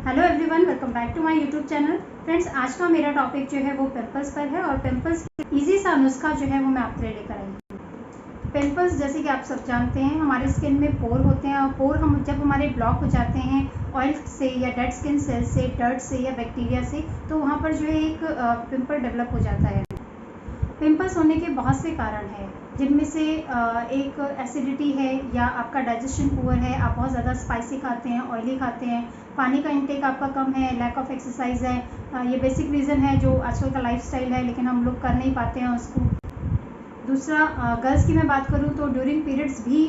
Hello everyone, welcome back to my YouTube channel. Friends, आज का मेरा टॉपिक जो है वो पिंपल्स पर है और पिंपल्स की ईजी सा नुस्खा जो है वो मैं आपके लिए लेकर आई हूँ। पिंपल्स जैसे कि आप सब जानते हैं, हमारे स्किन में पोर होते हैं और पोर हम जब हमारे ब्लॉक हो जाते हैं ऑयल से या डेड स्किन सेल से, डर्ट से या बैक्टीरिया से, तो वहाँ पर जो है एक पिंपल डेवलप हो जाता है। पिंपल्स होने के बहुत से कारण हैं, जिनमें से एक एसिडिटी है या आपका डाइजेशन पुअर है, आप बहुत ज़्यादा स्पाइसी खाते हैं, ऑयली खाते हैं, पानी का इंटेक आपका कम है, लैक ऑफ एक्सरसाइज है। ये बेसिक रीज़न है जो आजकल का लाइफस्टाइल है, लेकिन हम लोग कर नहीं पाते हैं उसको। दूसरा, गर्ल्स की मैं बात करूँ तो ड्यूरिंग पीरियड्स भी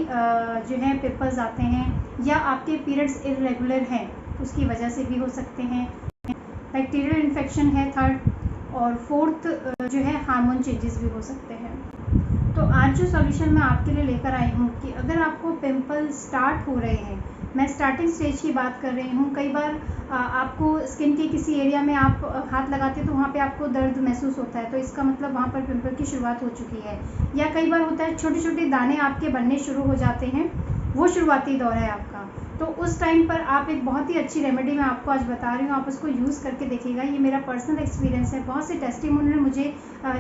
जो है पिंपल्स आते हैं, या आपके पीरियड्स इरेगुलर हैं उसकी वजह से भी हो सकते हैं। बैक्टीरियल इन्फेक्शन है थर्ड, और फोर्थ जो है हार्मोन चेंजेस भी हो सकते हैं। तो आज जो सॉल्यूशन मैं आपके लिए लेकर आई हूँ कि अगर आपको पिंपल स्टार्ट हो रहे हैं, मैं स्टार्टिंग स्टेज की बात कर रही हूँ। कई बार आपको स्किन के किसी एरिया में आप हाथ लगाते हैं तो वहाँ पे आपको दर्द महसूस होता है, तो इसका मतलब वहाँ पर पिंपल की शुरुआत हो चुकी है। या कई बार होता है छोटे छोटे दाने आपके बनने शुरू हो जाते हैं, वो शुरुआती दौर है आपका। तो उस टाइम पर आप एक बहुत ही अच्छी रेमेडी मैं आपको आज बता रही हूँ, आप उसको यूज़ करके देखिएगा। ये मेरा पर्सनल एक्सपीरियंस है, बहुत से टेस्टिमोनियल मुझे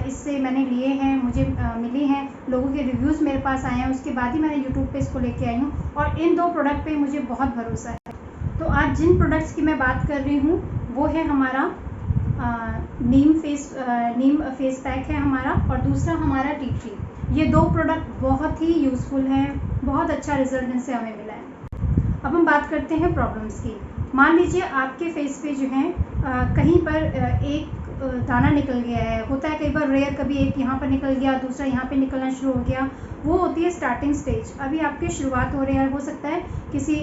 इससे मैंने लिए हैं, मुझे मिली हैं, लोगों के रिव्यूज़ मेरे पास आए हैं, उसके बाद ही मैंने यूट्यूब पे इसको लेके आई हूँ और इन 2 प्रोडक्ट पे मुझे बहुत भरोसा है। तो आज जिन प्रोडक्ट्स की मैं बात कर रही हूँ वो है हमारा नीम फेस पैक है हमारा, और दूसरा हमारा टी ट्री। ये 2 प्रोडक्ट बहुत ही यूज़फुल हैं, बहुत अच्छा रिजल्ट इनसे हमें मिला है। अब हम बात करते हैं प्रॉब्लम्स की। मान लीजिए आपके फेस पे जो है कहीं पर एक दाना निकल गया है, होता है कई बार रेयर, कभी एक यहाँ पर निकल गया, दूसरा यहाँ पे निकलना शुरू हो गया। वो होती है स्टार्टिंग स्टेज, अभी आपकी शुरुआत हो रही है। हो सकता है किसी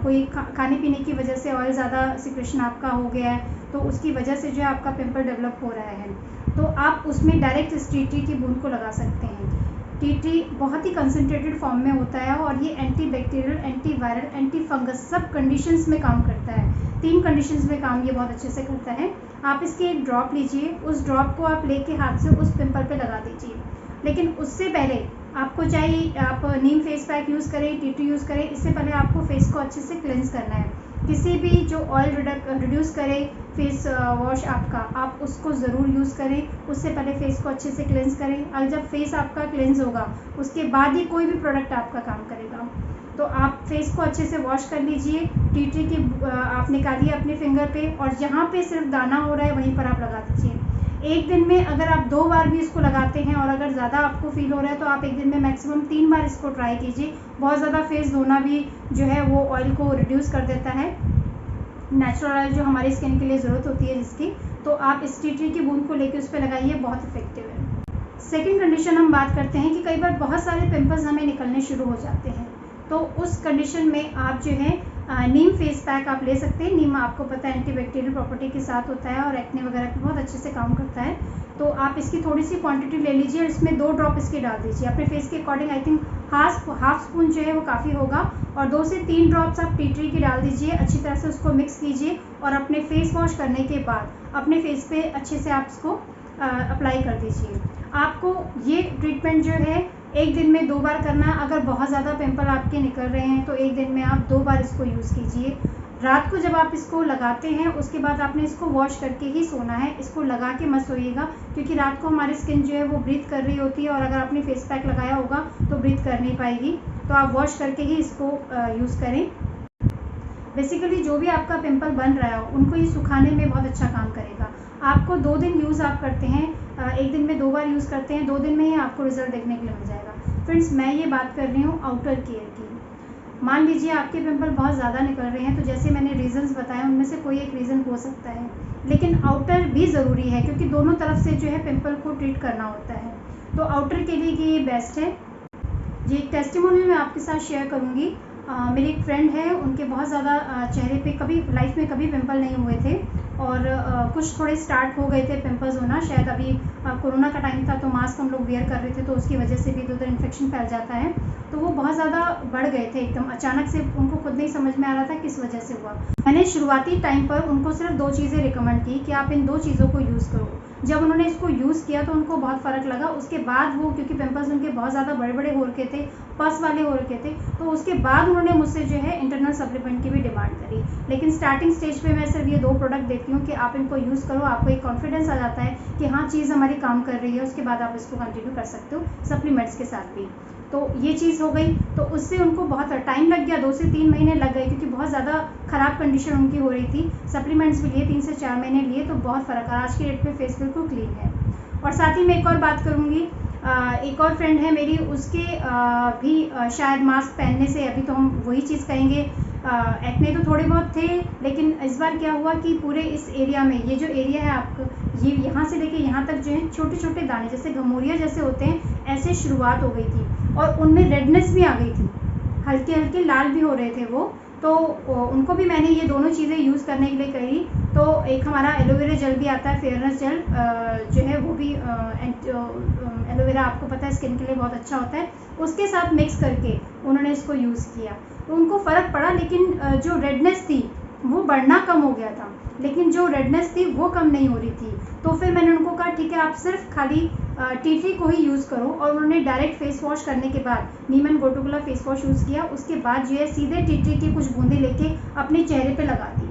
कोई खाने पीने की वजह से ऑयल ज़्यादा सिक्रेशन आपका हो गया है, तो उसकी वजह से जो है आपका पिंपल डेवलप हो रहा है। तो आप उसमें डायरेक्ट इस टी ट्री की बूंद को लगा सकते हैं। टी ट्री बहुत ही कंसनट्रेटेड फॉर्म में होता है और ये anti bacterial, anti viral, anti fungus सब कंडीशंस में काम करता है। 3 कंडीशंस में काम ये बहुत अच्छे से करता है। आप इसके एक ड्रॉप लीजिए, उस ड्रॉप को आप लेके हाथ से उस पिंपल पे लगा दीजिए। लेकिन उससे पहले आपको चाहिए, आप नीम फेस पैक यूज़ करें, टी ट्री यूज़ करें, इससे पहले आपको फेस को अच्छे से क्लेंस करना है। किसी भी जो ऑयल रिड्यूस करे फेस वॉश आपका, आप उसको ज़रूर यूज़ करें। उससे पहले फेस को अच्छे से क्लेंस करें, और जब फेस आपका क्लेंस होगा उसके बाद ही कोई भी प्रोडक्ट आपका काम करेगा। तो आप फेस को अच्छे से वॉश कर लीजिए, टी ट्री की आप निकालिए अपने फिंगर पे, और जहाँ पे सिर्फ दाना हो रहा है वहीं पर आप लगा दीजिए। एक दिन में अगर आप 2 बार भी इसको लगाते हैं, और अगर ज़्यादा आपको फील हो रहा है तो आप एक दिन में मैक्सिमम 3 बार इसको ट्राई कीजिए। बहुत ज़्यादा फेस धोना भी जो है वो ऑयल को रिड्यूस कर देता है, नेचुरल ऑयल जो हमारी स्किन के लिए ज़रूरत होती है जिसकी। तो आप इस टी ट्री की बूंद को लेकर उस पर लगाइए, बहुत इफेक्टिव है। सेकेंड कंडीशन हम बात करते हैं कि कई बार बहुत सारे पिंपल्स हमें निकलने शुरू हो जाते हैं, तो उस कंडीशन में आप जो है नीम फेस पैक आप ले सकते हैं। नीम आपको पता है एंटीबैक्टीरियल प्रॉपर्टी के साथ होता है और एक्ने वगैरह पे बहुत अच्छे से काम करता है। तो आप इसकी थोड़ी सी क्वांटिटी ले लीजिए और इसमें 2 ड्रॉप इसके डाल दीजिए अपने फेस के according. I think half spoon जो है वो काफ़ी होगा, और 2 से 3 ड्रॉप्स आप टी ट्री की डाल दीजिए। अच्छी तरह से उसको मिक्स कीजिए और अपने फेस वॉश करने के बाद अपने फेस पे अच्छे से आप इसको अप्लाई कर दीजिए। आपको ये ट्रीटमेंट जो है एक दिन में 2 बार करना है। अगर बहुत ज़्यादा पिंपल आपके निकल रहे हैं तो एक दिन में आप 2 बार इसको यूज़ कीजिए। रात को जब आप इसको लगाते हैं उसके बाद आपने इसको वॉश करके ही सोना है, इसको लगा के मत सोइएगा, क्योंकि रात को हमारी स्किन जो है वो ब्रीथ कर रही होती है, और अगर आपने फेस पैक लगाया होगा तो ब्रीथ कर नहीं पाएगी। तो आप वॉश करके ही इसको यूज़ करें। बेसिकली जो भी आपका पिंपल बन रहा हो उनको ये सुखाने में बहुत अच्छा काम करेगा। आपको 2 दिन यूज़ आप करते हैं, एक दिन में 2 बार यूज़ करते हैं, 2 दिन में ही आपको रिजल्ट देखने के लिए मिल जाएगा। फ्रेंड्स, मैं ये बात कर रही हूँ आउटर केयर की। मान लीजिए आपके पिंपल बहुत ज़्यादा निकल रहे हैं, तो जैसे मैंने रीज़न्स बताए उनमें से कोई एक रीज़न हो सकता है, लेकिन आउटर भी ज़रूरी है, क्योंकि दोनों तरफ से जो है पिंपल को ट्रीट करना होता है। तो आउटर के लिए ये बेस्ट है। ये एक टेस्टिमोनियल मैं आपके साथ शेयर करूँगी। मेरी एक फ्रेंड है, उनके बहुत ज़्यादा चेहरे पे कभी लाइफ में कभी पिंपल नहीं हुए थे, और कुछ थोड़े स्टार्ट हो गए थे पिंपल्स होना। शायद अभी कोरोना का टाइम था तो मास्क हम लोग वेयर कर रहे थे, तो उसकी वजह से भी इधर उधर इन्फेक्शन फैल जाता है। तो वो बहुत ज़्यादा बढ़ गए थे एकदम अचानक से, उनको खुद नहीं समझ में आ रहा था किस वजह से हुआ। मैंने शुरुआती टाइम पर उनको सिर्फ 2 चीज़ें रिकमेंड की कि आप इन 2 चीज़ों को यूज़ करो। जब उन्होंने इसको यूज़ किया तो उनको बहुत फ़र्क लगा। उसके बाद वो, क्योंकि पिंपल्स उनके बहुत ज़्यादा बड़े-बड़े हो रखे थे, पस वाले हो रखे थे, तो उसके बाद उन्होंने मुझसे जो है इंटरनल सप्लीमेंट की भी डिमांड करी। लेकिन स्टार्टिंग स्टेज पे मैं सिर्फ ये 2 प्रोडक्ट देती हूँ कि आप इनको यूज़ करो, आपको एक कॉन्फिडेंस आ जाता है कि हाँ, चीज़ हमारी काम कर रही है। उसके बाद आप इसको कंटिन्यू कर सकते हो सप्लीमेंट्स के साथ भी। तो ये चीज़ हो गई। तो उससे उनको बहुत टाइम लग गया, 2 से 3 महीने लग गए, क्योंकि बहुत ज़्यादा ख़राब कंडीशन उनकी हो रही थी। सप्लीमेंट्स भी लिए, 3 से 4 महीने लिए, तो बहुत फ़र्क है। आज की डेट में फेस बिल्कुल क्लीन है। और साथ ही मैं एक और बात करूँगी, एक और फ्रेंड है मेरी, उसके भी शायद मास्क पहनने से, अभी तो हम वही चीज़ कहेंगे, एक्ने तो थोड़े बहुत थे, लेकिन इस बार क्या हुआ कि पूरे इस एरिया में, ये जो एरिया है आपका, ये यहाँ से लेके यहाँ तक जो है छोटे छोटे दाने जैसे घमौरिया जैसे होते हैं, ऐसे शुरुआत हो गई थी। और उनमें रेडनेस भी आ गई थी, हल्के हल्के लाल भी हो रहे थे वो। तो उनको भी मैंने ये दोनों चीज़ें यूज़ करने के लिए कही। तो एक हमारा एलोवेरा जेल भी आता है, फेयरनेस जेल जो है वो भी एलोवेरा आपको पता है स्किन के लिए बहुत अच्छा होता है, उसके साथ मिक्स करके उन्होंने इसको यूज़ किया तो उनको फ़र्क पड़ा। लेकिन जो रेडनेस थी वो बढ़ना कम हो गया था, लेकिन जो रेडनेस थी वो कम नहीं हो रही थी। तो फिर मैंने उनको कहा ठीक है, आप सिर्फ खाली टी ट्री को ही यूज़ करो। और उन्होंने डायरेक्ट फेस वॉश करने के बाद नीमन गोटुकुला फेस वॉश यूज़ किया। उसके बाद जो है सीधे टी ट्री की कुछ बूंदें लेके अपने चेहरे पे लगा दी।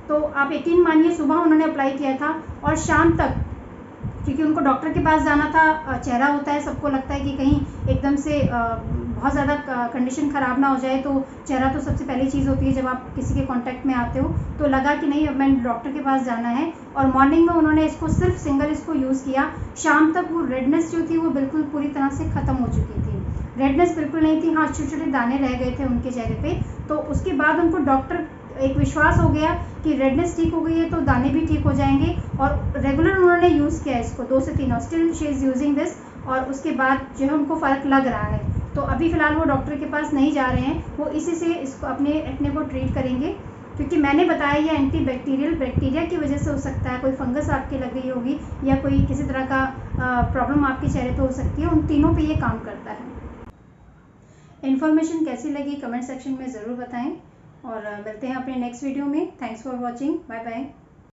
तो आप यकीन मानिए, सुबह उन्होंने अप्लाई किया था और शाम तक, क्योंकि उनको डॉक्टर के पास जाना था, चेहरा होता है, सबको लगता है कि कहीं एकदम से बहुत ज़्यादा कंडीशन ख़राब ना हो जाए, तो चेहरा तो सबसे पहली चीज़ होती है जब आप किसी के कांटेक्ट में आते हो। तो लगा कि नहीं, अब मैं डॉक्टर के पास जाना है। और मॉर्निंग में उन्होंने इसको सिर्फ सिंगल इसको यूज़ किया। शाम तक वो रेडनेस जो थी वो बिल्कुल पूरी तरह से ख़त्म हो चुकी थी, रेडनेस बिल्कुल नहीं थी। हाँ, छोटे छोटे दाने रह गए थे उनके चेहरे पे। तो उसके बाद उनको डॉक्टर एक विश्वास हो गया कि रेडनेस ठीक हो गई है तो दाने भी ठीक हो जाएंगे। और रेगुलर उन्होंने यूज़ किया इसको 2 से 3 और still she is using this. और उसके बाद जो है उनको फ़र्क लग रहा है। तो अभी फ़िलहाल वो डॉक्टर के पास नहीं जा रहे हैं, वो इसी से इसको अपने एक्ने को ट्रीट करेंगे। क्योंकि मैंने बताया ये एंटी बैक्टीरियल, बैक्टीरिया की वजह से हो सकता है, कोई फंगस आपके लग गई होगी या कोई किसी तरह का प्रॉब्लम आपके चेहरे पे हो सकती है, उन तीनों पे ये काम करता है। इन्फॉर्मेशन कैसी लगी कमेंट सेक्शन में ज़रूर बताएं और मिलते हैं अपने नेक्स्ट वीडियो में। Thanks for watching, bye bye.